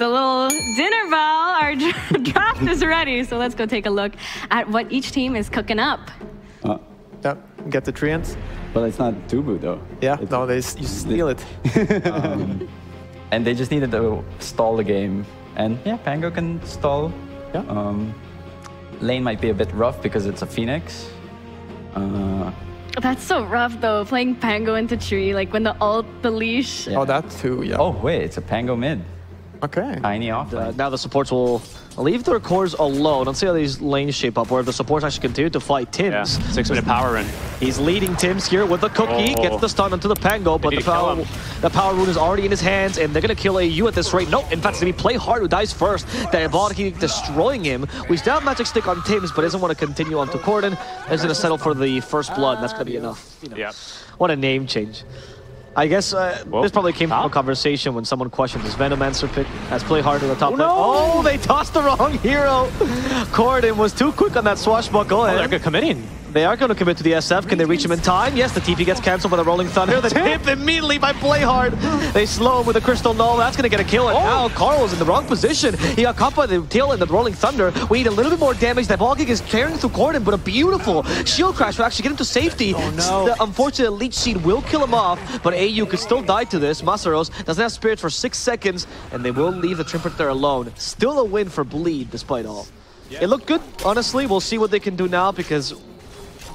the little dinner bell, our draft is ready. So let's go take a look at what each team is cooking up. Yep, get the treants. But it's not Dubu though. Yeah, no, you steal it. And they just needed to stall the game. And yeah, Pango can stall. Yeah. Lane might be a bit rough because it's a Phoenix. That's so rough though, playing Pango into tree, like when the ult, the leash. Yeah. Oh, that too, yeah. Oh, wait, it's a Pango mid. Okay. Tiny offlane. Now the supports will leave their cores alone. Let's see how these lanes shape up, where the supports actually continue to fight Tims. Yeah, 6-minute power run. He's leading Tims here with the cookie, gets the stun onto the Pango, but the power rune is already in his hands, and they're going to kill AU at this rate. No, in fact, it's going to be Play Hard who dies first. Diabolic destroying him. We still have Magic Stick on Tims, but doesn't want to continue onto Corden. He's going to settle for the first blood, and that's going to be enough. You know, yeah. What a name change. I guess this probably came from a conversation when someone questioned his Venomancer pick as Play Hard to the top lane. Oh, they tossed the wrong hero. Corden was too quick on that swashbuckle. Oh, they're going to commit in. They are going to commit to the SF. Can they reach him in time? Yes, the TP gets cancelled by the Rolling Thunder. The tip immediately by Play Hard. They slow him with a Crystal Null. That's going to get a kill. And now Carl is in the wrong position. He got caught by the tail end of the Rolling Thunder. We need a little bit more damage. That ball kick is tearing through Corden, but a beautiful shield crash will actually get him to safety. Oh, no. The unfortunate Leech Seed will kill him off, but AU could still die to this. Masaros doesn't have spirits for 6 seconds, and they will leave the Trimper there alone. Still a win for Bleed, despite all. It looked good, honestly. We'll see what they can do now, because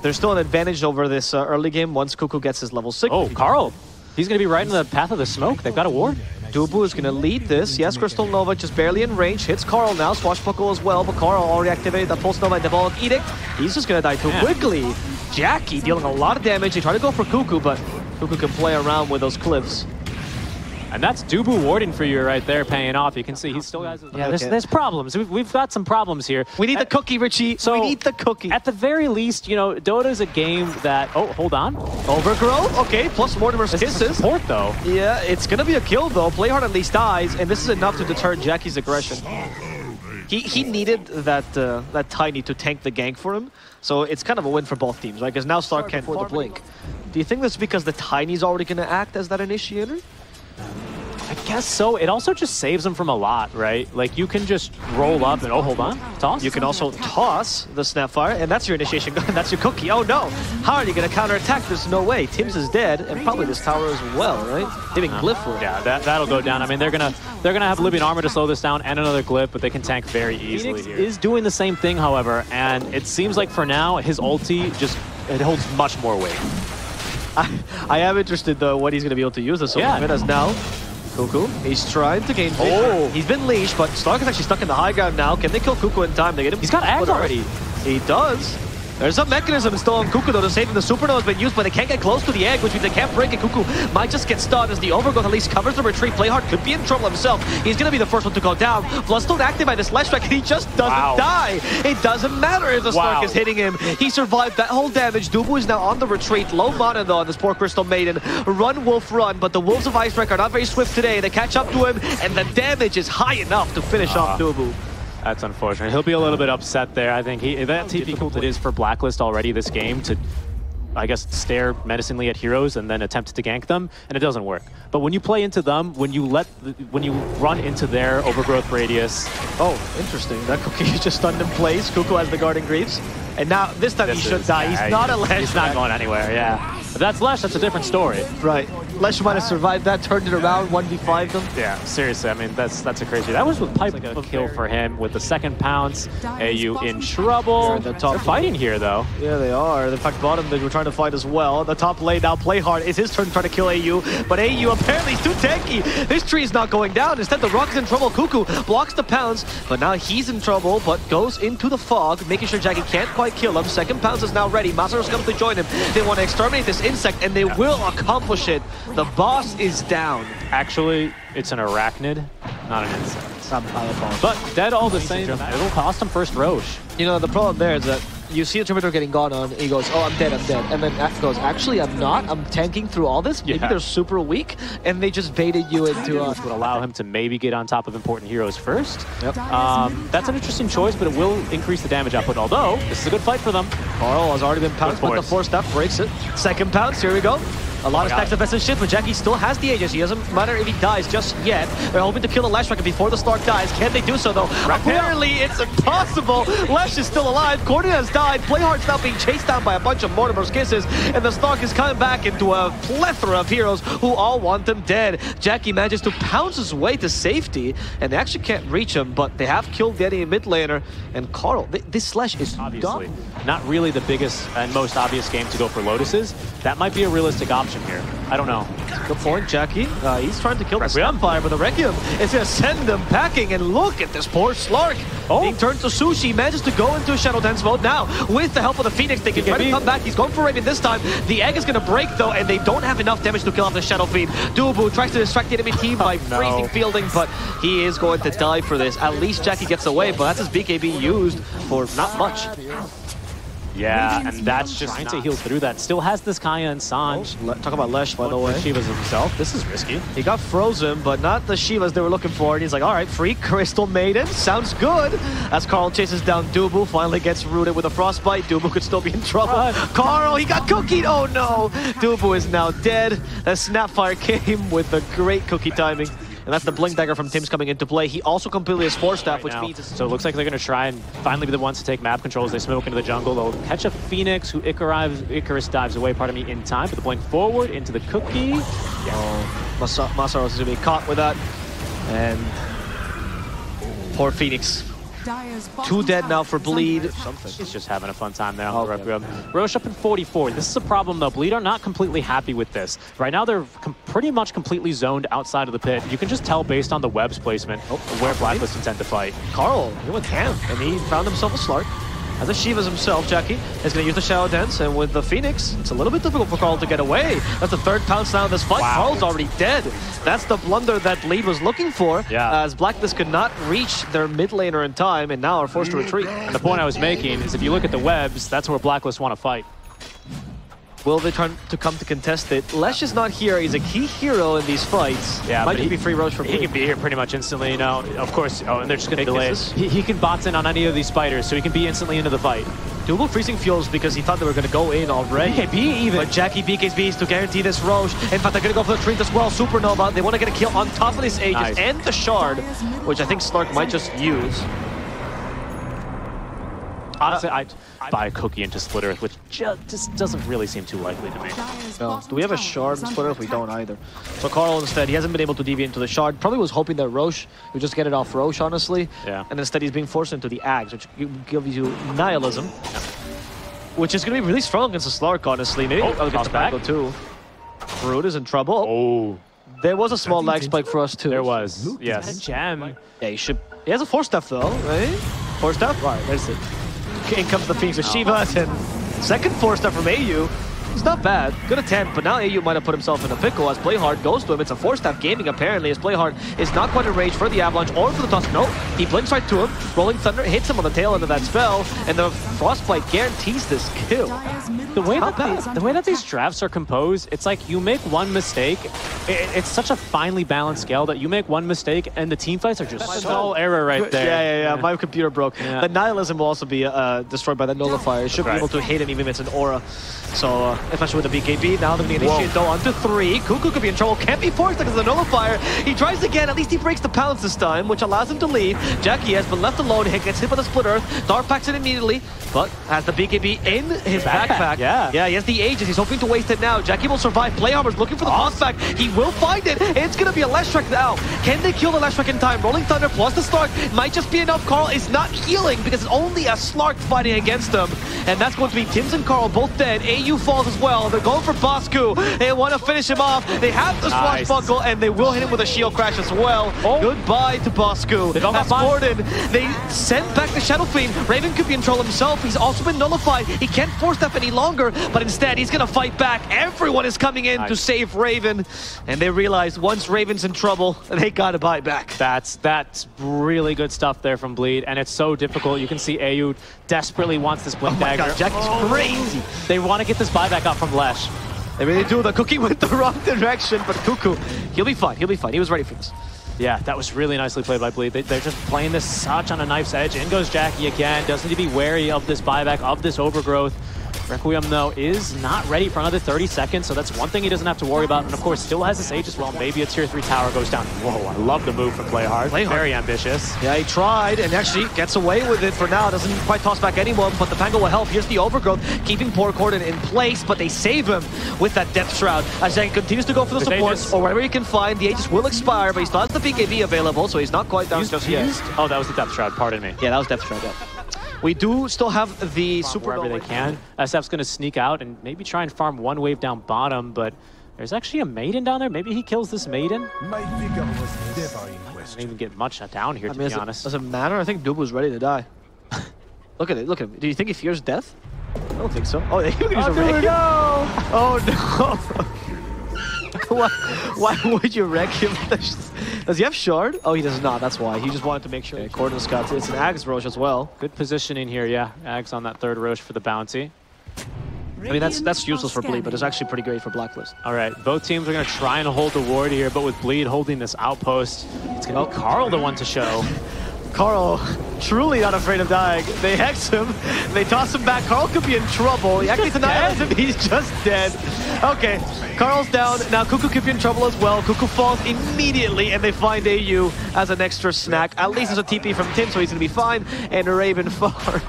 there's still an advantage over this early game once Cuckoo gets his level 6. Oh, Carl. He's going to be right in the path of the smoke. They've got a ward. Dubu is going to lead this. Yes, Crystal Nova just barely in range. Hits Carl now. Swashbuckle as well, but Carl already activated that Pulse Nova and Diabolic Edict. He's just going to die too quickly. Jackie dealing a lot of damage. They try to go for Cuckoo, but Cuckoo can play around with those cliffs. And that's Dubu warding for you right there, paying off. You can see he's still has... Yeah, there's problems. We've got some problems here. We need the cookie, Richie. So we need the cookie. At the very least, you know, Dota's a game that... Oh, hold on. Overgrowth? Okay, plus Mortimer's Kisses. Support, though. Yeah, it's going to be a kill, though. Play Hard at least dies, and this is enough to deter Jackie's aggression. He needed that Tiny to tank the gank for him, so it's kind of a win for both teams, right? Because now Stark can't afford the blink. Do you think that's because the Tiny's already going to act as that initiator? I guess so. It also just saves them from a lot, right? Like, you can just roll up and, oh, hold on, toss. You can also toss the Snapfire, and that's your initiation gun, that's your cookie. Oh, no. How are you going to counterattack? There's no way. Tims is dead, and probably this tower as well, right? Hitting Glyph for it. Yeah, that'll go down. I mean, they're gonna have Living Armor to slow this down and another Glyph, but they can tank very easily here. Is doing the same thing, however, and it seems like for now, his ulti it holds much more weight. I am interested, though, what he's going to be able to use this as now. Cuckoo, he's trying to gain vision. Oh, he's been leashed, but Stark is actually stuck in the high ground now. Can they kill Cuckoo in time? They get him. He's got ads already. He does. There's a mechanism installed on Cuckoo, though, to save him. The Supernova has been used, but they can't get close to the egg, which means they can't break it. Cuckoo might just get stunned as the Overgrowth at least covers the retreat. Play Hard could be in trouble himself. He's going to be the first one to go down. Bloodstone active by this Slash Strike, and he just doesn't die. It doesn't matter if the Stark is hitting him. He survived that whole damage. Dubu is now on the retreat. Low mana, though, on this poor Crystal Maiden. Run, Wolf, run, but the Wolves of Icebreaker are not very swift today. They catch up to him, and the damage is high enough to finish off Dubu. That's unfortunate. He'll be a little bit upset there. I think that difficult it is for Blacklist already this game to, I guess, stare menacingly at heroes and then attempt to gank them, and it doesn't work. But when you play into them, when you run into their overgrowth radius... Oh, interesting. That Cookie just stunned in place. Cuckoo has the Guarding Greaves. And now, this time he should die. He's not a Lash. He's not going anywhere, yeah. If that's Lash, that's a different story. Right. Lash might have survived that, turned it around, 1v5 them. Yeah, seriously, I mean, that's a crazy... That was with Pipe like a kill for him with the second pounce. AU in trouble. They're fighting here, though. Yeah, they are. In fact, bottom, they were trying to fight as well. The top lane now, Play Hard. It's his turn to try to kill AU, but AU apparently is too tanky. This tree is not going down. Instead, the Rock is in trouble. Cuckoo blocks the pounce, but now he's in trouble, but goes into the fog, making sure Jackie can't quite kill him. Second pounce is now ready. Masaros comes to join him. They want to exterminate this insect, and they will accomplish it. The boss is down. Actually, it's an arachnid, not an insect. But But dead all the same. It'll cost him first Roche. you know, the problem there is that you see the Terminator getting gone on, and he goes, oh, I'm dead. And then F goes, actually, I'm not. I'm tanking through all this. Maybe they're super weak, and they just baited you into... would allow him to maybe get on top of important heroes first. Yep. That's an interesting choice, but it will increase the damage output, although this is a good fight for them. Carl has already been pounced, but the force staff breaks it. Second pounce, here we go. A lot of stacks of best shit, but Jackie still has the Aegis. He doesn't matter if he dies just yet. They're hoping to kill the Lesh Rocket before the Slark dies. Can they do so though? Apparently it's impossible. Lesh is still alive. Courtney has died. Playhard's now being chased down by a bunch of Mortimer's Kisses, and the Slark is coming back into a plethora of heroes who all want them dead. Jackie manages to pounce his way to safety, and they actually can't reach him, but they have killed the enemy mid laner. And Carl, this Slash is obviously done. not really the biggest and most obvious game to go for Lotuses. That might be a realistic option here. I don't know. Good point, Jackie. He's trying to kill the Snapfire, but the Requiem is going to send them packing. And look at this poor Slark being turned to sushi. Manages to go into a Shadow Dance mode. Now, with the help of the Phoenix, they can try to come back. He's going for Raven this time. The egg is going to break, though, and they don't have enough damage to kill off the Shadow Fiend. Dubu tries to distract the enemy team by freezing fielding, but he is going to die for this. At least Jackie gets away, but that's his BKB used for not much. Yeah, and that's just trying to heal through that. Still has this Kaya and Sanj. Talk about Lesh, by the way. Shivas himself. This is risky. He got frozen, but not the Shivas they were looking for. And he's like, all right, free Crystal Maiden. Sounds good. As Carl chases down Dubu, finally gets rooted with a Frostbite. Dubu could still be in trouble. Carl, he got cookied. Oh, no. Dubu is now dead. The Snapfire came with the great cookie timing. And that's the Blink Dagger from Tim's coming into play. He also completely has Force Staff, which means... So it looks like they're going to try and finally be the ones to take map control as they smoke into the jungle. They'll catch a Phoenix who Icarus dives away, pardon me, in time. But the blink forward into the cookie. Masaros is going to be caught with that. And poor Phoenix. 2 dead now for Bleed. He's just having a fun time there on the Requiem. Roche up in 44. This is a problem, though. Bleed are not completely happy with this. Right now, they're pretty much completely zoned outside of the pit. You can just tell based on the web's placement where Blacklist intend to fight. Carl, he went ham, and he found himself a Slark. As a Shivas himself, Jackie is going to use the Shadow Dance, and with the Phoenix, it's a little bit difficult for Carl to get away. That's the 3rd pounce now in this fight. Carl's already dead. That's the blunder that Bleed was looking for, as Blacklist could not reach their mid laner in time, and now are forced to retreat. And the point I was making is if you look at the webs, that's where Blacklist want to fight. Will they try to come to contest it? Lesh is not here. He's a key hero in these fights. Yeah, might be free Roche for Bleed. He can be here pretty much instantly, you know. Of course, and they're just going to delay it. He can bots in on any of these spiders, so he can be instantly into the fight. Dual freezing fuels because he thought they were going to go in already. BKB even. But Jackie BKBs to guarantee this Roche. In fact, they're going to go for the treat as well. Supernova. They want to get a kill on top of this Aegis and the Shard, which I think Slark might just use. Honestly, I'd buy a cookie into Split Earth, which just doesn't really seem too likely to me. No. Do we have a Shard in Split Earth? We don't either. So Carl instead, he hasn't been able to deviate into the Shard. Probably was hoping that Roche would just get it off Roche, honestly. Yeah. And instead he's being forced into the Ags, which gives you Nihilism. Which is going to be really strong against the Slark, honestly. Maybe against the Pango too. Brood is in trouble. Oh. There was a small lag spike for us too. There was. Yes. Gem. Yeah, he has a Force Staff though, right? Force Staff? Alright, there's it. In comes the Phoenix with Shivas, and second Force Staff from AU. It's not bad. Good attempt, but now AU might have put himself in a pickle as Playhard goes to him. It's a Force Staff gaming apparently, as Playhard is not quite in range for the Avalanche or for the toss. No, he blinks right to him. Rolling Thunder hits him on the tail end of that spell, and the Frostbite guarantees this kill. The way that these drafts are composed, it's like you make one mistake. It's such a finely balanced scale that you make one mistake and the team fights are just so error right there. Yeah. My computer broke. Yeah. The Nihilism will also be destroyed by the Nullifier. It should be able to hit any limits in Aura. So, especially with the BKB, now they're going to initiate though onto 3. Cuckoo could be in trouble. Can't be forced because of the Nullifier. He tries again. At least he breaks the pounce this time, which allows him to leave. Jackie has been left alone. He gets hit by the Split Earth. Dark packs it immediately, but has the BKB in his backpack. Yeah, he has the Aegis. He's hoping to waste it now. Jackie will survive. Playharbor's looking for the boss back. He will find it. It's going to be a Leshrac now. Can they kill the Leshrac in time? Rolling Thunder plus the Slark might just be enough. Carl is not healing because it's only a Slark fighting against them. And that's going to be Tims and Carl both dead. AU falls as well. They're going for Bosku. They want to finish him off. They have the swashbuckle and they will hit him with a shield crash as well. Goodbye to Bosku. That's Gordon. They send back the Shadow Fiend. Raven could be in trouble himself. He's also been nullified. He can't force that any longer, but instead he's going to fight back. Everyone is coming in to save Raven. And they realize once Raven's in trouble, they got to buy back. That's really good stuff there from Bleed, and it's so difficult. You can see AU desperately wants this Blink Dagger. God, Jackie's crazy. They want to get this buyback out from Lesh. They really do. The Cookie went the wrong direction, but Cuckoo, he'll be fine. He'll be fine. He was ready for this. Yeah, that was really nicely played by Bleed. They're just playing this such on a knife's edge. In goes Jackie again. Does need to be wary of this buyback, of this overgrowth. Requiem, though, is not ready for another 30 seconds, so that's one thing he doesn't have to worry about. And, of course, still has his age as well. Maybe a tier 3 tower goes down. Whoa, I love the move from Playhard. Very ambitious. Yeah, he tried and actually gets away with it for now. Doesn't quite toss back anyone, but the Pango will help. Here's the Overgrowth, keeping poor Corden in place, but they save him with that Death Shroud. As Zhang continues to go for the supports, or wherever he can find. The Aegis will expire, but he still has the BKB available, so he's not quite down just yet. Oh, that was the Death Shroud, pardon me. Yeah, that was Death Shroud, yeah. We do still have the Supernova. Wherever they can. SF's going to sneak out and maybe try and farm one wave down bottom, but there's actually a Maiden down there. Maybe he kills this Maiden. Doesn't even get much down here, to be honest. Doesn't matter. I think Dubu's ready to die. Look at it. Look at him. Do you think he fears death? I don't think so. Oh, he could use a wreck. No! Oh, no. Why would you wreck him? Does he have Shard? Oh, he does not. That's why. He just wanted to make sure. Okay, Corden's got it's an Ags Roche as well. Good positioning here, yeah. Ags on that third Roche for the bounty. I mean, that's useless for Bleed, but it's actually pretty great for Blacklist. All right, both teams are going to try and hold the ward here, but with Bleed holding this outpost, it's going to be Carl the one to show. Carl, truly not afraid of dying. They hex him, they toss him back. Carl could be in trouble. He actually denies him, he's just dead. Okay, Carl's down. Now Kuku could be in trouble as well. Kuku falls immediately, and they find AU as an extra snack. At least there's a TP from Tim, so he's going to be fine. And Raven far.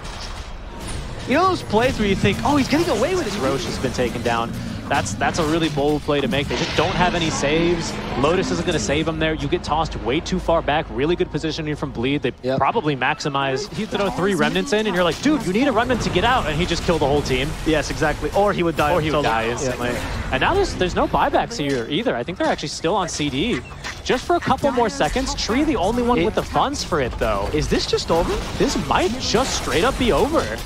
You know those plays where you think, oh, he's getting away with it. Roche has been taken down. That's a really bold play to make. They just don't have any saves. Lotus isn't going to save him there. You get tossed way too far back. Really good positioning from Bleed. They probably maximize. He'd throw 3 remnants in, and you're like, dude, you need a remnant to get out, and he just killed the whole team. Yes, exactly. Or he would die. Or he would die instantly. Yeah. And now there's no buybacks here either. I think they're actually still on CD. Just for a couple more seconds. Tree the only one with the funds for it, though. Is this just over? This might just straight up be over.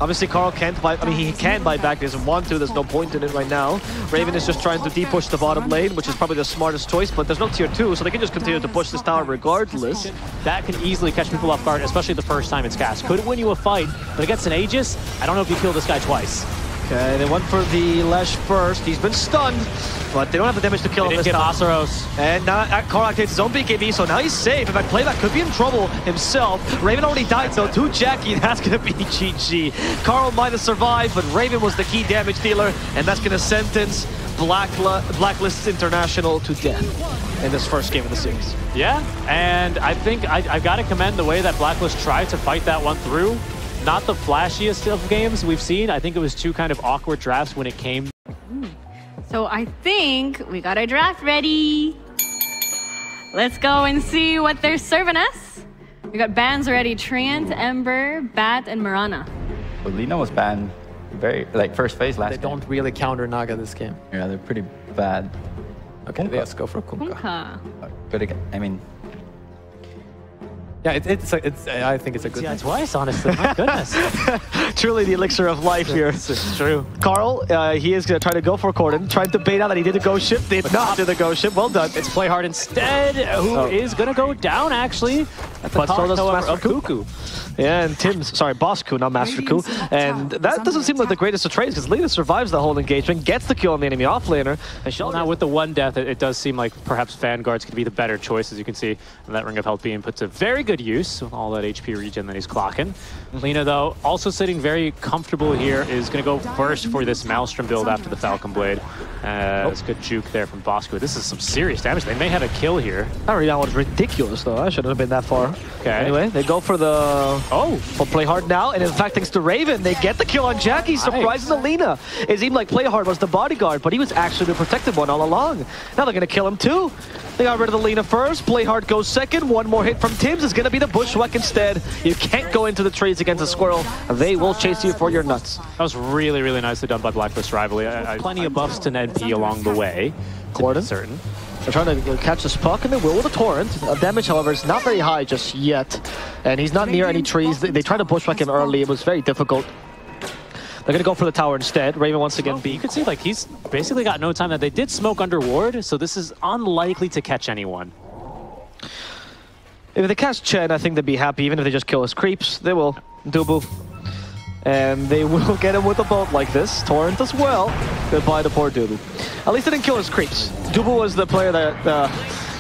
Obviously, Carl can't buy. I mean, he can buy back. He doesn't want to. There's no point in it right now. Raven is just trying to de-push the bottom lane, which is probably the smartest choice. But there's no tier 2, so they can just continue to push this tower regardless. That can easily catch people off guard, especially the first time it's cast. Could win you a fight, but against an Aegis, I don't know if you kill this guy twice. Okay, they went for the Lesh first. He's been stunned, but they don't have the damage to kill him this time. Asaros. And now Carl activates his own BKB, so now he's safe. In fact, Playback could be in trouble himself. Raven already died, though, to Jackie. That's going to be GG. Carl might have survived, but Raven was the key damage dealer, and that's going to sentence Blacklist International to death in this first game of the series. Yeah, and I think I've got to commend the way that Blacklist tried to fight that one through. Not the flashiest of games we've seen. I think it was 2 kind of awkward drafts when it came. So I think we got our draft ready. Let's go and see what they're serving us. We got bans ready: Treant, Ember, Bat, and Mirana. Well, Lina was banned very, first phase last They don't really counter Naga this game. Yeah, they're pretty bad. Okay, let's go for Kunkka. But again, I mean, yeah, I think it's a good thing. Twice, honestly. My goodness. Truly the elixir of life here. This is true. Carl, he is going to try to go for Corden, trying to bait out that he did a ghost ship. Did not do the ghost ship. Well done. It's Playhard instead, who is going to go down, actually. At the cost, however, of Kuku. Yeah, and Boss Ku, not Master Ku. And that doesn't seem like the greatest of trades, because Lina survives the whole engagement, gets the kill on the enemy offlaner. Well, now with the 1 death, it does seem like perhaps Vanguard's could be the better choice, as you can see. And that Ring of Health being put to very good use with all that HP regen that he's clocking. Lina, though, also sitting very comfortable here, is going to go first for this Maelstrom build after the Falcon Blade. It's a good juke there from Bosco. This is some serious damage. They may have a kill here. That rebound was ridiculous, though. I shouldn't have been that far. Okay. Anyway, they go for the... for Playhard now, and in fact, thanks to Raven, they get the kill on Jackie, surprising the Lina. It seemed like Playhard was the bodyguard, but he was actually the protected one all along. Now they're going to kill him too. They got rid of the Lina first, Playhard goes second, 1 more hit from Tibbs is going to be the Bushwhack instead. You can't go into the trees against a squirrel. They will chase you for your nuts. That was really, really nicely done by Blacklist Rivalry. Plenty of buffs to NP along the way. Corden. Certain. They're trying to catch this puck, and they will with a torrent. Damage, however, is not very high just yet. And he's not near any trees. They tried to bushwhack him early. It was very difficult. They're going to go for the tower instead. Raven once again You can see like he's basically got no time. That they did smoke under ward, so this is unlikely to catch anyone. If they catch Chen, I think they'd be happy. Even if they just kill his creeps, they will. Dubu. And they will get him with a bolt like this. Torrent as well. Goodbye to poor Dubu. At least they didn't kill his creeps. Dubu was the player that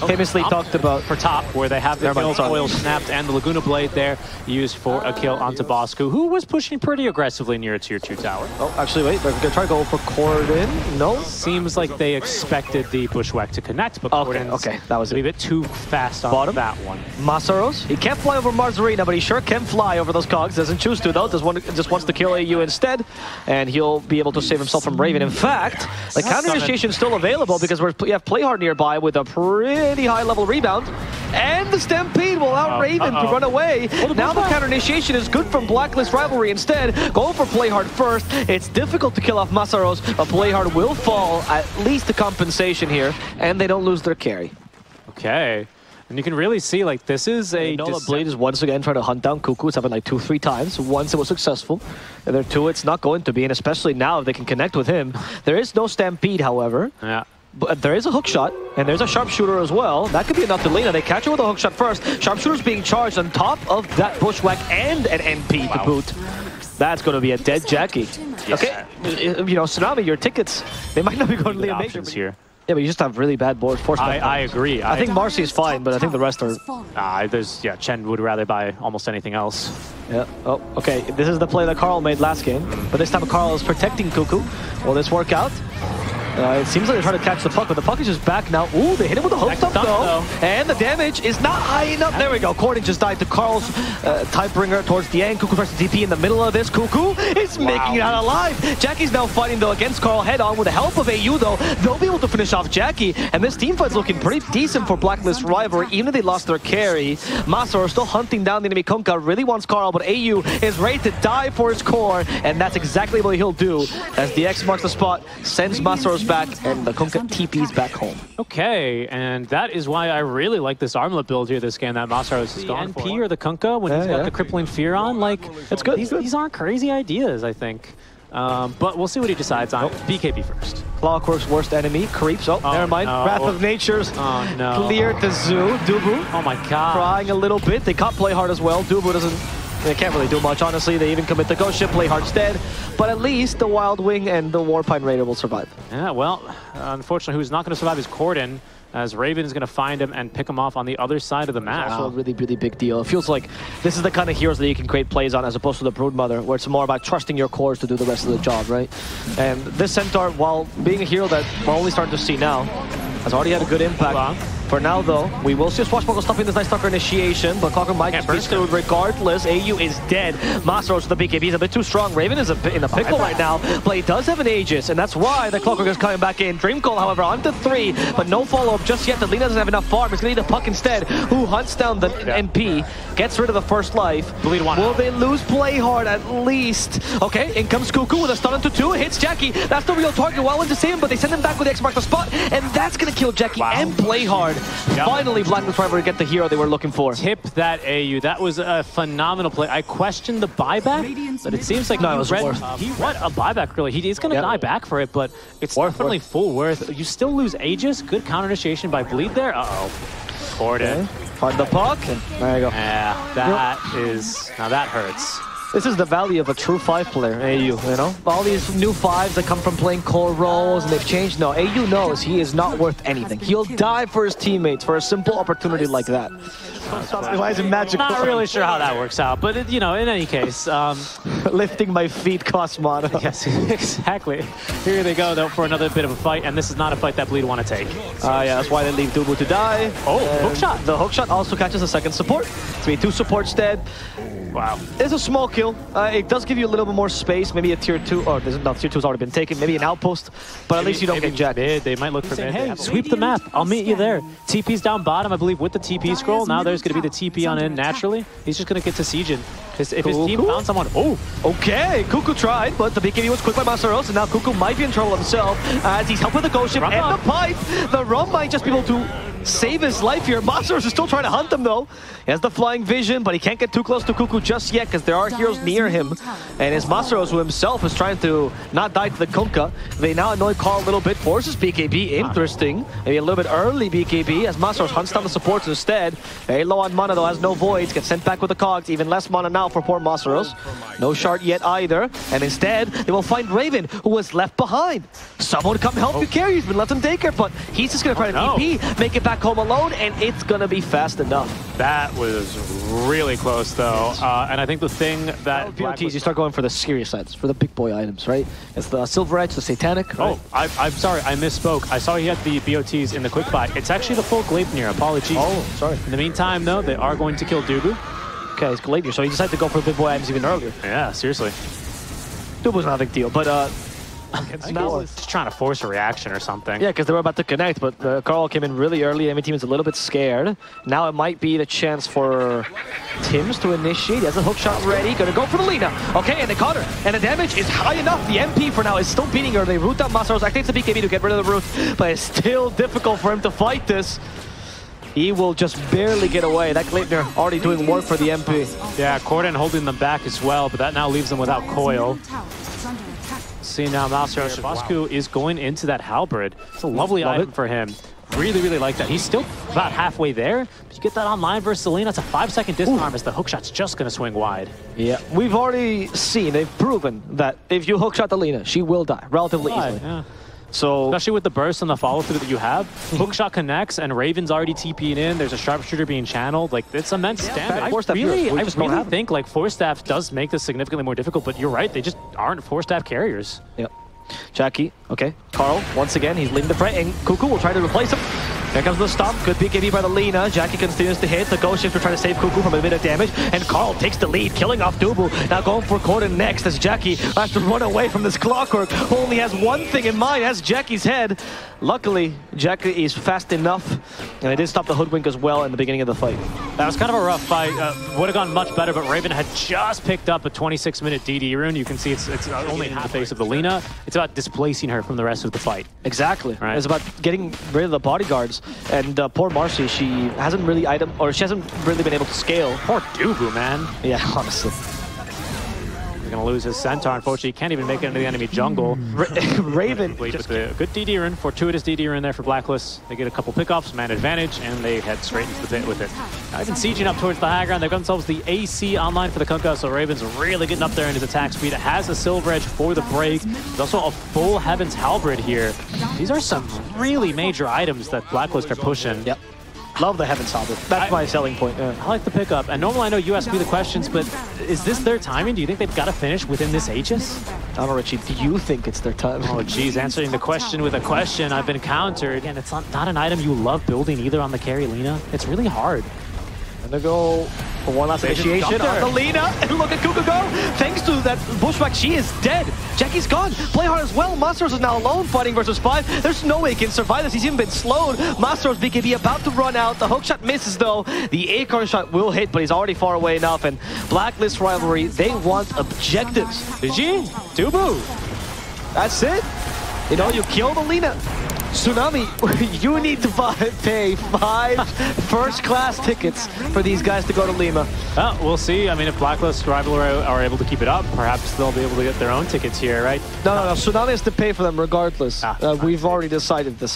famously talked about. For top, where they have the Never mind, kill, sorry. Oil Snapped, and the Laguna Blade there used for a kill onto Bosku, who was pushing pretty aggressively near a tier 2 tower. Oh, actually, wait. They're going to try to go for Corden. No? Seems like they expected the Bushwhack to connect, but Okay, that was a it. bit too fast on Bottom. that one. Masaros. He can't fly over Mars Arena, but he sure can fly over those cogs. Doesn't choose to, though. Just wants to kill AU instead, and he'll be able to save himself from Raven. In fact, the counter initiation is still available because we have Playhard nearby with a pretty high level rebound, and the Stampede will allow Raven to run away. Now the counter initiation is good from Blacklist Rivalry instead. Going for Playhard first. It's difficult to kill off Masaros, but Playhard will fall at least the compensation here, and they don't lose their carry. Okay. And you can really see, like, this is a... Nola Blade is once again trying to hunt down Cuckoo. It's happened like 2-3 times. Once it was successful, and there 2 it's not going to be, and especially now if they can connect with him. There is no Stampede, however. Yeah. But there is a hook shot, and there's a sharpshooter as well. That could be enough to lean. They catch her with a hook shot first. Sharpshooter's being charged on top of that Bushwhack and an NP to boot. That's going to be a dead Jackie. Okay, you know, Tsunami, your tickets, they might not be going to lead a major here. Yeah, but you just have really bad board force. I agree. I think Marcy is fine, but I think the rest are... Chen would rather buy almost anything else. Yeah. Oh, okay. This is the play that Carl made last game, but this time Carl is protecting Cuckoo. Will this work out? It seems like they're trying to catch the puck, but the puck is just back now. Ooh, they hit him with a hook stomp though. And the damage is not high enough. There we go. Corden just died to Carl's Typebringer towards the end. Cuckoo tries to TP in the middle of this. Cuckoo is making it out alive. Jackie's now fighting though against Carl head on with the help of AU though. They'll be able to finish off Jackie. And this team fight's looking pretty decent for Blacklist Rivalry, even if they lost their carry. Masaro still hunting down the enemy Kunkka. Really wants Carl, but AU is ready to die for his core. And that's exactly what he'll do as the X marks the spot, sends Masaros back, and the Kunkka TP's back home. Okay, and that is why I really like this armlet build here this game that Masaros has gone for. The NP or the Kunkka when he's got the crippling fear on, like, it's good. These aren't crazy ideas, I think. But we'll see what he decides on. BKB first. Clockwork's worst enemy, Creeps. Oh, never mind. No. Wrath of Nature's cleared the zoo. Dubu. Oh my god. Crying a little bit. They caught Playhard as well. Dubu doesn't... They can't really do much, honestly. They even commit the Ghost Ship, Playhard's dead. But at least the Wild Wing and the Warpine Raider will survive. Yeah, well, unfortunately, who's not going to survive is Corden, as Raven is going to find him and pick him off on the other side of the map. Also a really, really big deal. It feels like this is the kind of heroes that you can create plays on as opposed to the Broodmother, where it's more about trusting your cores to do the rest of the job, right? And this Centaur, while being a hero that we're only starting to see now, has already had a good impact. For now, though, we will see Swashbuckle stopping this nice Tucker initiation, but Clocker might just be screwed regardless. AU is dead. Masaros with the BKB is a bit too strong. Raven is a bit in a pickle right now. Blade does have an Aegis, and that's why the Clocker is coming back in. Dreamcall, however, onto 3, but no follow-up just yet. The Lina doesn't have enough farm. He's going to need a puck instead, who hunts down the MP, gets rid of the first life. Will they lose Playhard at least? Okay, in comes Cuckoo with a stun onto 2. Hits Jackie. That's the real target. Well into save him, but they send him back with the X mark the spot, and that's going to kill Jackie and Playhard. Finally, Blacklist Rivalry get the hero they were looking for. Tip that AU. That was a phenomenal play. I questioned the buyback, but it seems like it was worth. What a buyback, really. He's going to die back for it, but it's definitely full worth. You still lose Aegis. Good counter initiation by Bleed there. Uh-oh. Corden. Find the puck. And there you go. Yeah, now that hurts. This is the value of a true 5 player, AU, you know? All these new 5s that come from playing core roles and they've changed. No, AU knows he is not worth anything. He'll die for his teammates for a simple opportunity like that. Why is it magical? Not really sure how that works out, but you know, in any case, lifting my feet costs mono. Yes, exactly. Here they go though for another bit of a fight, and this is not a fight that Bleed want to take. Yeah, that's why they leave Dubu to die. Oh, hookshot. The hookshot also catches a second support. It's gonna be 2 supports dead. Wow. It's a small kill. It does give you a little bit more space. Maybe a tier 2, or no, tier 2's already been taken. Maybe an outpost, but at least you don't get jacked. They might look for mid. Hey, sweep the map. I'll meet you there. TP's down bottom, I believe, with the TP scroll. Now there's going to be the TP on in naturally. He's just going to get to Siegen. If his team found someone. Oh, okay. Cuckoo tried, but the BKB was quick by Masaros, and now Cuckoo might be in trouble himself as he's helped with the Ghost Ship and the pipe. The Rum might just be able to save his life here. Masaros is still trying to hunt him though. He has the flying vision, but he can't get too close to Cuckoo just yet because there are heroes near him. And it's Masaros who himself is trying to not die to the Kunkka. They now annoy Carl a little bit, forces BKB. Interesting. Maybe a little bit early BKB as Masaros hunts down the supports instead. Very low on mana though, has no voids, gets sent back with the cogs. Even less mana now for poor Masaros. No shard yet either. And instead, they will find Raven, who was left behind. Someone come help you carry. He's been left on taker, but he's just going to try to TP, make it back back home alone, and it's gonna be fast enough. That was really close, though. And I think the thing that... BOTs, you start going for the serious sides, for the big boy items, right? It's the Silver Edge, the Satanic. Right? Oh, I'm sorry, I misspoke. I saw he had the BOTs in the quick buy. It's actually the full Gleipnir, apologies. Oh, sorry. In the meantime, though, they are going to kill Dubu. Okay, it's Gleipnir, so he decided to go for the big boy items even earlier. Yeah, seriously. Dubu's not a big deal, but It's now just trying to force a reaction or something. yeah, because they were about to connect, but Carl came in really early. Enemy team is a little bit scared. Now it might be the chance for Tims to initiate. He has a hook shot ready. Gonna go for the Lina. Okay, and they caught her. And the damage is high enough. The MP for now is still beating her. They root out Masaros. Activates the BKB to get rid of the root, but it's still difficult for him to fight this. He will just barely get away. That Gleipnir already doing work for the MP. Yeah, Corden holding them back as well, but that now leaves them without coil. See now, Masaros Bosku is going into that halberd. It's a lovely item for him. Really, really like that. He's still about halfway there, but you get that online versus Selena. It's a 5-second disarm as the hookshot's just going to swing wide. Yeah, we've already seen, they've proven that if you hookshot the Lina, she will die relatively easily. Yeah. So, especially with the burst and the follow-through that you have, hookshot connects and Raven's already TP'ing in. There's a sharpshooter being channeled. Like, it's immense damage. I really think like Force Staff does make this significantly more difficult, but you're right, they just aren't Force Staff carriers. Yep. Jackie, okay. Carl, once again, he's leading the fray, and Cuckoo will try to replace him. Here comes the stomp. Good BKB by the Lina. Jackie continues to hit. The Ghost Shifter trying to save Cuckoo from a bit of damage. And Carl takes the lead, killing off Dubu. Now going for Corden next as Jackie has to run away from this Clockwork, who only has one thing in mind. That's Jackie's head. Luckily, Jackie is fast enough. And they did stop the Hoodwink as well in the beginning of the fight. That was kind of a rough fight. Would have gone much better, but Raven had just picked up a 26-minute DD rune. You can see it's only half face of the Lina. It's about displacing her from the rest of the fight. Exactly. Right. It's about getting rid of the bodyguards. And poor Marcy, she hasn't really been able to scale. Poor Dubu, man. Yeah, honestly. He's going to lose his Centaur. Unfortunately, he can't even make it into the enemy jungle. Raven. Just with a good DD rune, fortuitous DD rune there for Blacklist. They get a couple pickoffs, man advantage, and they head straight into the pit with it. Now even sieging up towards the high ground. They've got themselves the AC online for the Kunkka, so Raven's really getting up there in his attack speed. It has a Silver Edge for the break. There's also a full Heaven's Halberd here. These are some really major items that Blacklist are pushing. Yep. Love the Heaven's Halberd. That's my selling point. Yeah. I like the pickup. And normally I know you ask me the questions, but is this their timing? Do you think they've got to finish within this Aegis? I don't know, Richie. Do you think it's their time? Oh, geez. Answering the question with a question. I've been countered. Again, it's not an item you love building either on the carry, Lina. It's really hard. Gonna go for one last initiation on the Lina. And look at Kuka go. Thanks to that Bushwhack, she is dead. Jackie's gone. Play hard as well. Masteros is now alone fighting versus 5. There's no way he can survive this. He's even been slowed. Masteros BKB about to run out. The hookshot misses though. The acorn shot will hit, but he's already far away enough. And Blacklist Rivalry, they want objectives. GG. Dubu. That's it. You know, you kill the Lina. Tsunami, you need to pay 5 first-class tickets for these guys to go to Lima. Well, we'll see. I mean, if Blacklist Rivalry are able to keep it up, perhaps they'll be able to get their own tickets here, right? No. Tsunami has to pay for them regardless. We've already decided this.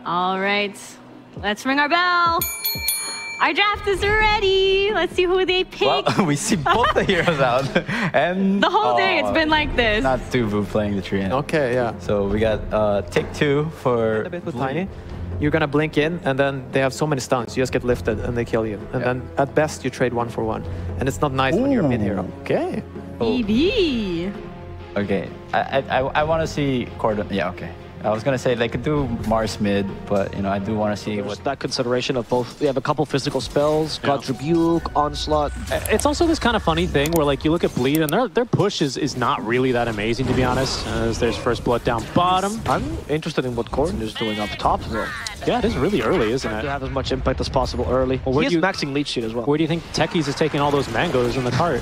All right, let's ring our bell. Our draft is ready. Let's see who they pick. Well, we see both the heroes out. And the whole day it's been like this. Not Dubu playing the tree. Okay, yeah. So we got take 2 for A bit with Tiny. You're gonna blink in, and then they have so many stuns, you just get lifted and they kill you. And then at best you trade 1 for 1. And it's not nice when you're a mid hero. Okay. BB. Okay. I want to see Corden. Yeah, okay. I was gonna say they could do Mars mid, but you know I do want to see what that consideration of both. They have a couple physical spells, God's Rebuke, Onslaught. It's also this kind of funny thing where like you look at Bleed and their push is not really that amazing, to be honest. As there's first blood down bottom. I'm interested in what Corden is doing up top though. Yeah, it is really early, isn't it? To have as much impact as possible early. Well, he is maxing leech sheet as well. Where do you think Techies is taking all those mangoes in the cart?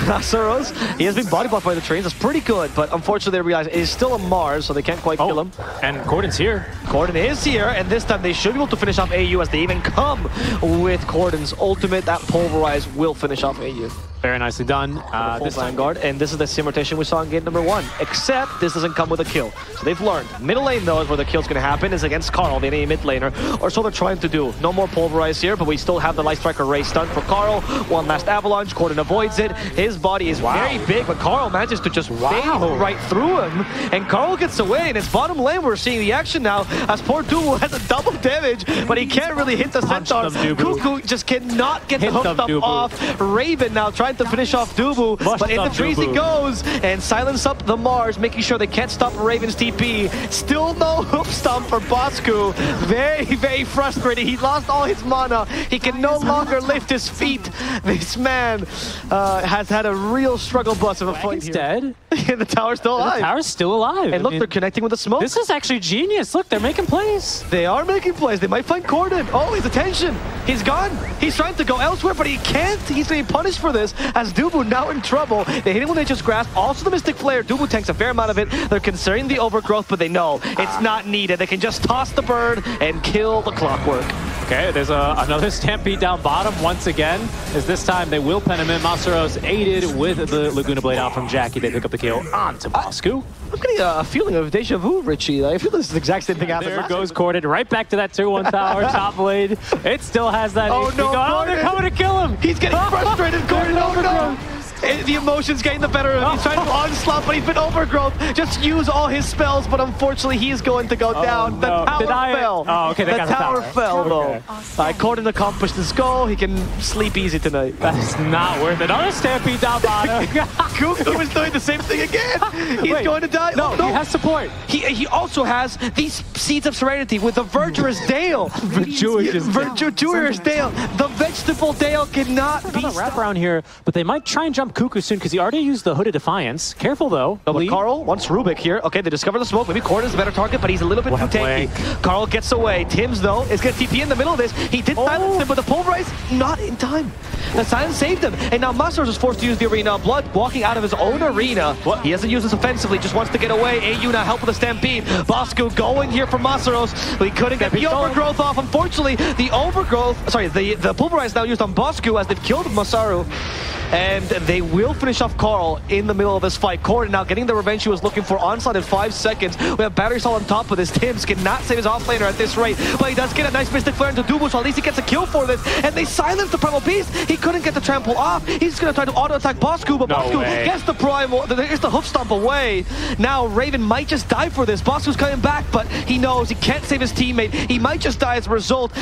Masaros, he has been body blocked by the trains. That's pretty good, but unfortunately they realize it is still a Mars, so they can't quite kill him. And Corden's here. Corden is here, and this time they should be able to finish off AU as they even come with Corden's ultimate. That Pulverize will finish off AU. Very nicely done. This Vanguard, and this is the same rotation we saw in game number 1, except this doesn't come with a kill. So they've learned. Middle lane, though, is where the kill's going to happen, is against Carl, the enemy mid laner, or so they're trying to do. No more Pulverize here, but we still have the Light Striker Ray stun for Carl. One last Avalanche, Corden avoids it. His body is very big, but Carl manages to just fade right through him, and Carl gets away, and it's bottom lane we're seeing the action now, as poor Dubu has a double damage, but he can't really hit the Centaur. Cuckoo just cannot get the hook up off. Raven now trying to finish off Dubu, but in the trees he goes, and silence up the Mars, making sure they can't stop Raven's TP. Still no hook stomp for Bosku. Very, very frustrated. He lost all his mana. He can no longer lift his feet. This man has had a real struggle bus of a fight here. Dead. And the tower's still alive. The tower's still alive. And look, they're connecting with the smoke. This is actually genius. Look, they're making plays. They are making plays. They might find Corden. Oh, his attention. He's gone. He's trying to go elsewhere, but he can't. He's being punished for this, as Dubu now in trouble. They hit him when they just grasp. Also the Mystic Flare. Dubu tanks a fair amount of it. They're considering the overgrowth, but they know it's not needed. They can just toss the bird and kill the Clockwork. Okay, there's another Stampede down bottom once again, as this time they will pen him in. Masaros aided with the Laguna Blade out from Jackie. They pick up the kill onto Bosku. I'm getting a feeling of deja vu, Richie. I feel this is the exact same thing happened. There goes Corden right back to that 2-1 tower, top blade. It still has that. Oh no, oh, they're coming to kill him. He's getting frustrated. Corden, oh no. The emotion's getting the better of him. He's trying to onslaught, but he's been overgrowth. Just use all his spells, but unfortunately he's going to go down. The tower fell. Oh, okay, the tower fell, though. Corden accomplished his goal. He can sleep easy tonight. That's not worth it. Another Stampede down bottom. Cuckoo is doing the same thing again. He's going to die. No, he has support. He also has these Seeds of Serenity with the Verdurous Dale. Verdurous Dale. The Vegetable Dale cannot be wrap around here, but they might try and jump Cuckoo soon because he already used the Hooded Defiance. Careful though. No, but Carl wants Rubik here. Okay, they discover the smoke. Maybe Corden's a better target, but he's a little bit too tanky. Carl gets away. Tim's though is going to TP in the middle of this. He did silence him, but the Pulverize not in time. The silence saved him, and now Masaros is forced to use the Arena of Blood, walking out of his own arena. He hasn't used this offensively, just wants to get away. AU now help with the Stampede. Bosku going here for Masaros. He couldn't get the overgrowth off. Unfortunately, the Pulverize now used on Bosku as they've killed Masaru. And they will finish off Carl in the middle of this fight. Corden now getting the revenge he was looking for. Onslaught in 5 seconds. We have Battery Soul on top of this. Tims cannot save his offlaner at this rate, but he does get a nice Mystic Flare into Dubu, so at least he gets a kill for this. And they silence the Primal Beast. He couldn't get the trample off. He's going to try to auto-attack Bosku, but Bosku gets the Primal. There's the Hoof Stomp away. Now Raven might just die for this. Bosku's coming back, but he knows he can't save his teammate. He might just die as a result.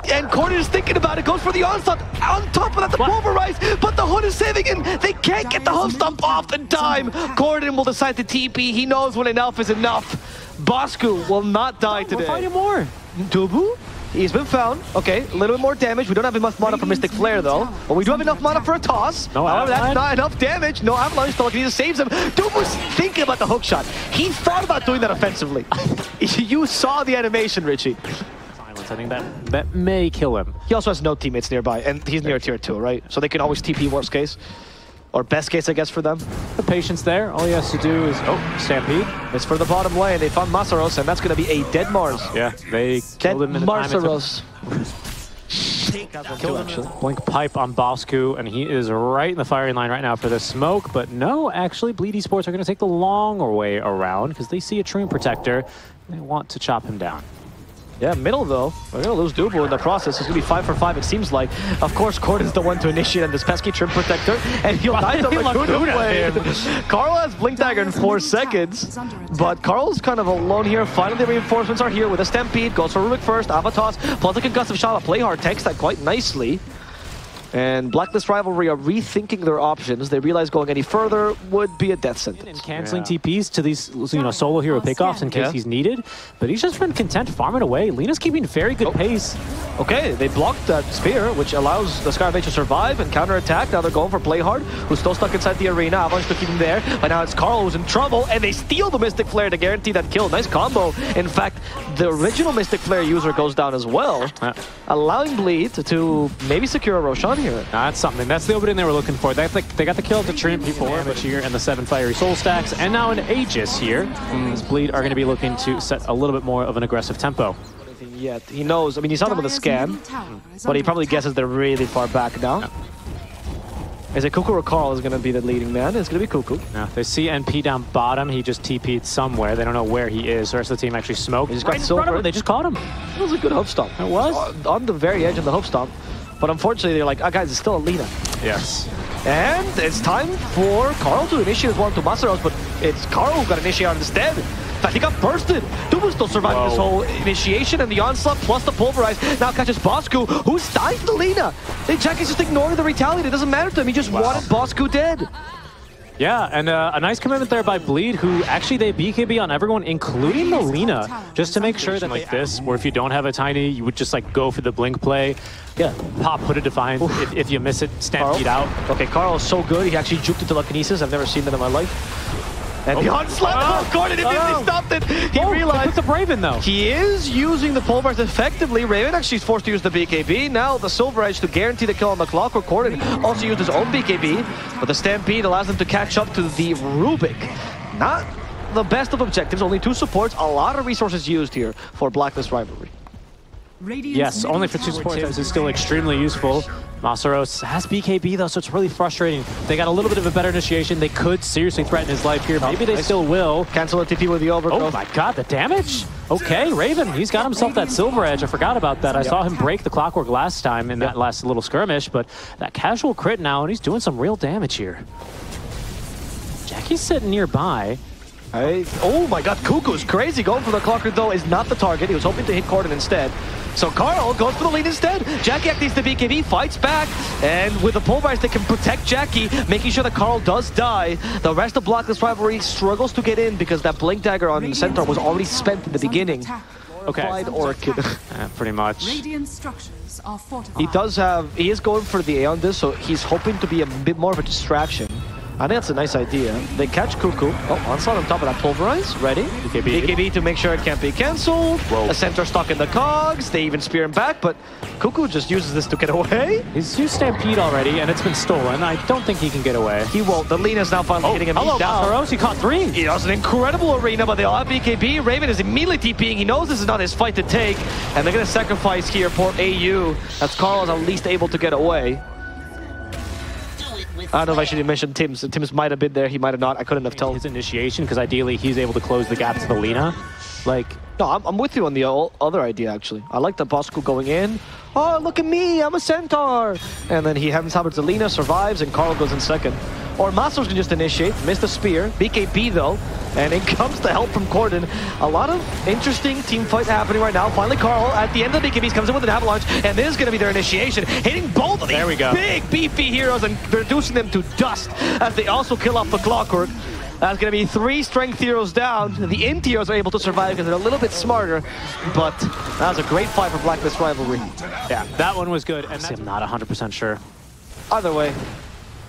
And Corden is thinking about it. Goes for the Onslaught. On top of that, the Pulverize, but the Hood is saving him. They can't get the Hoof Stomp off in time. Corden will decide to TP. He knows when enough is enough. Bosku will not die today. We're fighting more. Dubu? He's been found. Okay, a little bit more damage. We don't have enough mana for Mystic Flare, though. But we do have enough mana for a toss. No However, that's not enough damage. No Avalanche. Telekinesis saves him. Dubu's thinking about the hook shot. He thought about doing that offensively. You saw the animation, Richie. I think that may kill him. He also has no teammates nearby, and he's near tier 2, right? So they can always TP worst case. Or best case, I guess, for them. The patience there. All he has to do is... Oh, Stampede. It's for the bottom lane. They found Masaros, and that's going to be a dead Mars. Yeah, they killed him in the Masaros. Blink pipe on Bosku, and he is right in the firing line right now for the smoke. But no, actually, Bleed Esports are going to take the long way around because they see a Treant Protector. And they want to chop him down. Yeah, middle though. We're going to lose Dubu in the process. It's going to be 5 for 5, it seems like. Of course, Corden's the one to initiate on this pesky Treant Protector, and he'll die to Laguna Blade. Carl has Blink Dagger in 4 seconds, but Carl's kind of alone here. Finally, the reinforcements are here with a Stampede. Goes for Rubik first, Avatos, plus the Concussive Shot. Play hard, takes that quite nicely. And Blacklist Rivalry are rethinking their options. They realize going any further would be a death sentence. And canceling TPs to these, solo hero pickoffs in case he's needed. But he's just been content farming away. Lena's keeping very good pace. Okay, they blocked that spear, which allows the Scarabée to survive and counterattack. Now they're going for Playhard, who's still stuck inside the arena. Avalanche to keep him there. But now it's Carl who's in trouble, and they steal the Mystic Flare to guarantee that kill. Nice combo. In fact, the original Mystic Flare user goes down as well, allowing Bleed to maybe secure a Roshan here. That's something. That's the opening they were looking for. They got the kill to Treant people damage here and the 7 fiery soul stacks, and now an Aegis here. As Bleed are going to be looking to set a little bit more of an aggressive tempo. Yet he knows. I mean, he saw them with a scan, but he probably guesses they're really far back now. Is it Kuku or Carl is going to be the leading man? It's going to be Kuku. Yeah, they see NP down bottom. He just TP'd somewhere. They don't know where he is. The rest of the team actually smoked. He just got silver. They just caught him. It was a good hope stomp. It was? On the very edge of the hope stomp. But unfortunately, they're like, oh, guys, it's still a Lina. Yes. And it's time for Carl to initiate one to Masaros, but it's Carl who got initiated instead. In fact, he got bursted. Dubu still surviving this whole initiation, and the onslaught plus the pulverize now catches Bosku, who's dying to Lina. Hey, Jackie's just ignoring the retaliate. It doesn't matter to him. He just wanted Bosku dead. Yeah, and a nice commitment there by Bleed, who actually they BKB on everyone, including the Lina, just to make sure that like this, where if you don't have a Tiny, you would just like go for the blink play. Yeah, pop, put a Defiant. If you miss it, stampede out. Okay, Carl is so good. He actually juked into telekinesis. I've never seen that in my life. And the onslaught of Gordon immediately stopped it. He realized the Raven though. He is using the pulverize effectively. Raven actually is forced to use the BKB. Now the Silver Edge to guarantee the kill on the clock. Or Gordon also used his own BKB, but the Stampede allows them to catch up to the Rubik. Not the best of objectives. Only 2 supports. A lot of resources used here for Blacklist Rivalry. Yes, only for 2 supports. This is still extremely useful. Masaros has BKB though, so it's really frustrating. They got a little bit of a better initiation. They could seriously threaten his life here. Maybe they still will. Cancel a TP with the overgrowth. Oh my god, the damage! Okay, Raven, he's got himself that Silver Edge. I forgot about that. I saw him break the Clockwork last time in that last little skirmish, but that casual crit now, and he's doing some real damage here. Jackie's sitting nearby. Oh my god, Kuku's crazy. Going for the Clockwork though is not the target. He was hoping to hit Corden instead. So Carl goes for the lead instead. Jackie activates the BKB, fights back, and with the pulverize they can protect Jackie, making sure that Carl does die. The rest of Blacklist Rivalry struggles to get in because that Blink Dagger on Centaur was already spent in the beginning. Okay. Orchid. Pretty much. He is going for the Aeon disc, so he's hoping to be a bit more of a distraction. I think that's a nice idea. They catch Kuku. Oh, onslaught on top of that pulverize. Ready? BKB to make sure it can't be cancelled. A center stuck in the cogs. They even spear him back, but Kuku just uses this to get away. He's used Stampede already, and it's been stolen. I don't think he can get away. He won't. The Lina's now finally hitting him. Hello, Masaros. He caught 3. He does an incredible arena, but they all have BKB. Raven is immediately TPing. He knows this is not his fight to take, and they're going to sacrifice here poor AU. That's Carl is at least able to get away. I don't know if I should mention Tim's. Tim's might have been there, he might have not. I couldn't have told. His initiation, because ideally he's able to close the gap to the Lina. Like, no, I'm with you on the other idea, actually. I like the Bosku going in. Oh, look at me, I'm a Centaur! And then he happens to Lina, survives, and Carl goes in second. Or Masaros can just initiate, miss the spear, BKB though, and in comes the help from Corden. A lot of interesting team fight happening right now. Finally, Carl, at the end of the BKBs, comes in with an avalanche, and this is going to be their initiation, hitting both of these big, beefy heroes and reducing them to dust as they also kill off the Clockwork. That's going to be 3 strength heroes down. The int heroes are able to survive because they're a little bit smarter, but that was a great fight for Blacklist Rivalry. Yeah, that one was good, and I'm not 100% sure. Either way,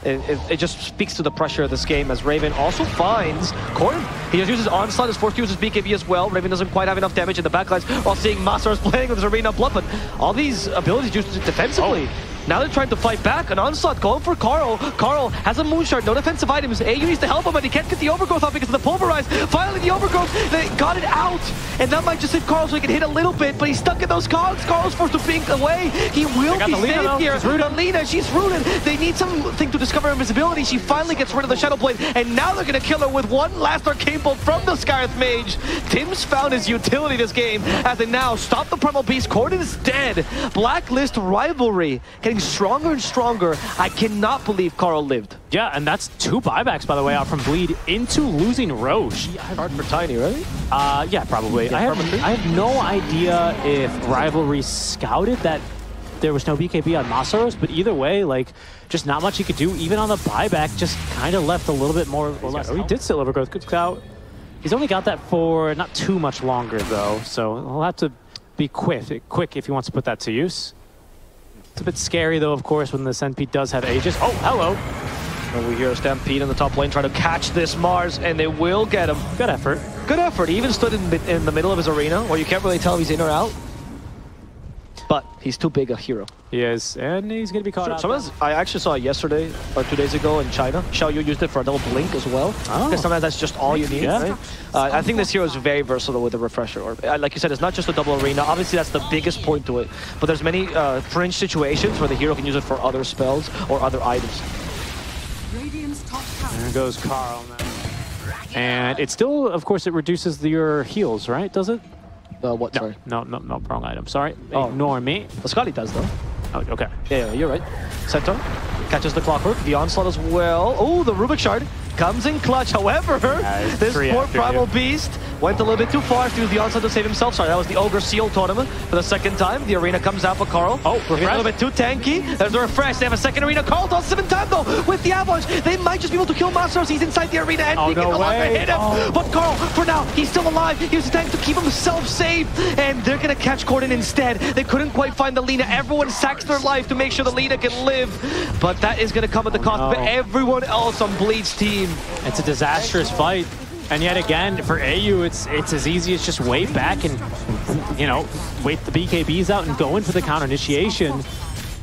it just speaks to the pressure of this game as Raven also finds Corden. He just uses Onslaught, is forced to use his BKB as well. Raven doesn't quite have enough damage in the backlines while seeing Masaros playing with his Arena Blood, but all these abilities used defensively. Now they're trying to fight back. An onslaught going for Carl. Carl has a Moonshard, no defensive items. AU needs to help him, but he can't get the overgrowth out because of the pulverize. Finally, the overgrowth, they got it out. And that might just hit Carl so he can hit a little bit, but he's stuck in those cogs. Carl's forced to blink away. He will be saved here. The Lina, she's rooted. They need something to discover invisibility. She finally gets rid of the Shadow Blade, and now they're going to kill her with one last arcane bolt from the Scarith Mage. Tim's found his utility this game as they now stop the Primal Beast. Corden is dead. Blacklist Rivalry getting stronger and stronger. I cannot believe Carl lived. Yeah, and that's 2 buybacks, by the way, out from Bleed into losing Roche. Hard for Tiny, right? Yeah, probably. I have no idea if Rivalry scouted that there was no BKB on Masaros, but either way, like, just not much he could do. Even on the buyback, just kind of left a little bit more or less. Oh, he did still overgrowth. Good scout. He's only got that for not too much longer, though, so he'll have to be quick if he wants to put that to use. It's a bit scary, though, of course, when the Centipede does have Aegis. Oh, hello! And we hear a Stampede in the top lane trying to catch this Mars, and they will get him. Good effort. Good effort. He even stood in the middle of his arena, where you can't really tell if he's in or out. But he's too big a hero. He is, and he's going to be caught out. I actually saw it yesterday, or 2 days ago in China. Xiaoyu used it for a double blink as well. Oh. Because sometimes that's just all you need, right? I think this hero is very versatile with the Refresher Orb. Like you said, it's not just a double arena. Obviously, that's the biggest point to it. But there's many fringe situations where the hero can use it for other spells or other items. There goes Carl now. And it still, of course, it reduces your heals, right? Does it? What? Sorry. No, wrong item. Sorry. Oh. Ignore me. The Scotty does, though. Oh, okay. Yeah, you're right. Centaur catches the clockwork. The onslaught as well. Oh, the Rubik Shard comes in clutch. However, this poor Primal Beast went a little bit too far to use the onslaught to save himself. Sorry, that was the Ogre Seal tournament for the second time. The arena comes out for Carl. Oh, a little bit too tanky. There's the refresh. They have a second arena. Carl does it in time, though, with the avalanche. They might just be able to kill Masaros. He's inside the arena, and he can no longer hit him. But Carl, for now, he's still alive. He was trying to keep himself safe, and they're going to catch Corden instead. They couldn't quite find the Lina. Everyone sacks their life to make sure the Lina can live, but that is going to come at the cost of everyone else on Bleed's team. It's a disastrous fight. And yet again, for AU, it's as easy as just wait back and, you know, wait the BKBs out and go in for the counter initiation.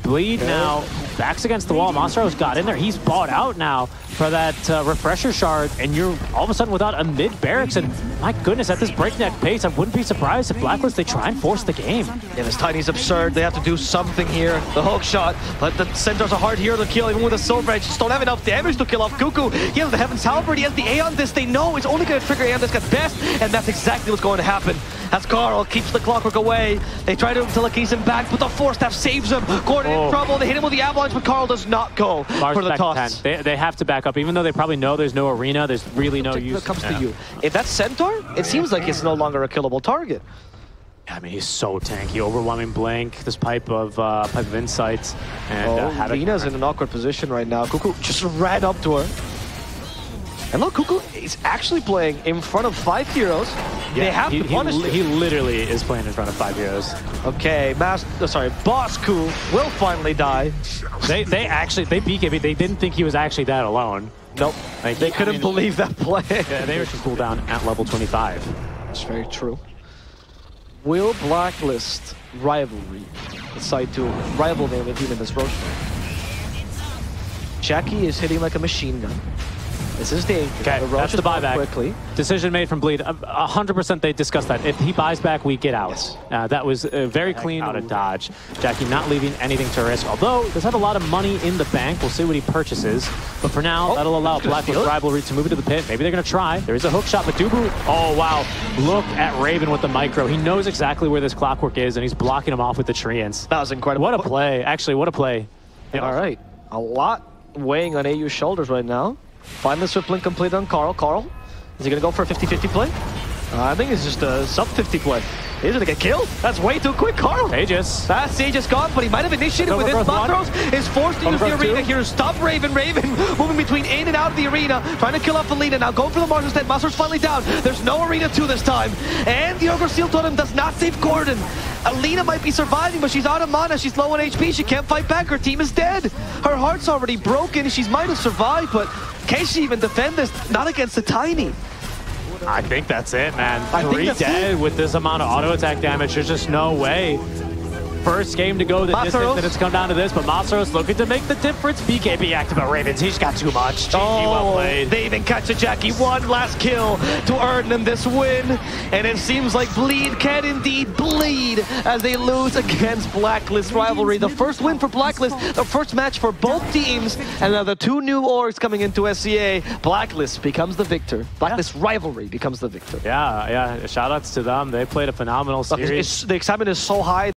Bleed now, backs against the wall. Masaros got in there. He's bought out now for that refresher shard, and you're all of a sudden without a mid barracks. And my goodness, at this breakneck pace, I wouldn't be surprised if Blacklist, they try and force the game. Yeah, this Tiny's absurd. They have to do something here. The hook shot, but the Centaur's a hard hero to kill, even with a Silver Edge. Just don't have enough damage to kill off Cuckoo. He has the Heaven's Halberd, he has the Aeon Disc. They know it's only going to trigger Aeon Disc at best, and that's exactly what's going to happen. As Carl keeps the clockwork away, they try to telekinesis him back, but the Force Staff saves him. Corden in trouble, they hit him with the avalanche, but Carl does not go for the toss. They have to back up, even though they probably know there's no arena, there's really no use. When it comes to you. If that's Centaur, it seems like it's no longer a killable target. I mean, he's so tanky, overwhelming blink, this pipe of insights, and Lina's in an awkward position right now. Cuckoo just ran up to her. And look, Cuckoo is actually playing in front of 5 heroes. Yeah, they have to punish him. He literally is playing in front of 5 heroes. Okay, Boss Coup will finally die. They BKB. They didn't think he was actually that alone. Nope. Like, they couldn't believe that play. Yeah, they were to cool down at level 25. That's very true. Will Blacklist Rivalry decide to rival them with him in this road? Jackie is hitting like a machine gun. This is dangerous. Okay, that's the buyback. Quickly. Decision made from Bleed. 100% they discussed that. If he buys back, we get out. Yes. That was very clean out of dodge. Jackie not leaving anything to risk. Although, does have a lot of money in the bank. We'll see what he purchases. But for now, that'll allow Blacklist Rivalry to move into the pit. Maybe they're going to try. There is a hook shot, but Dubu... Oh, wow. Look at Raven with the micro. He knows exactly where this clockwork is, and he's blocking him off with the treants. That was incredible. What a play. Actually, what a play. Yeah. All right. A lot weighing on AU's shoulders right now. Finally, Swift Blink completed on Carl. Carl, is he going to go for a 50-50 play? I think it's just a sub-50 play. He's going to get killed. That's way too quick, Carl. Aegis. That Sage is gone, but he might have initiated with his Masaros. Is forced to use the arena here. Stop Raven. Raven moving between in and out of the arena, trying to kill off Alina. Now going for the Mars instead. Masaros finally down. There's no arena 2 this time. And the Ogre Seal Totem does not save Corden. Alina might be surviving, but she's out of mana. She's low on HP. She can't fight back. Her team is dead. Her heart's already broken. She might have survived, but can she even defend this? Not against the Tiny. I think that's it, man. 3 dead with this amount of auto attack damage. There's just no way. First game to go the distance, and it's come down to this, but Masaros looking to make the difference. BKB active at Ravens. He's got too much. Well played. They even catch a Jackie. One last kill to earn them this win. And it seems like Bleed can indeed bleed as they lose against Blacklist Rivalry. The first win for Blacklist, the first match for both teams, and now the 2 new orgs coming into SCA. Blacklist becomes the victor. Blacklist Rivalry becomes the victor. Yeah. Shout outs to them. They played a phenomenal series. The excitement is so high.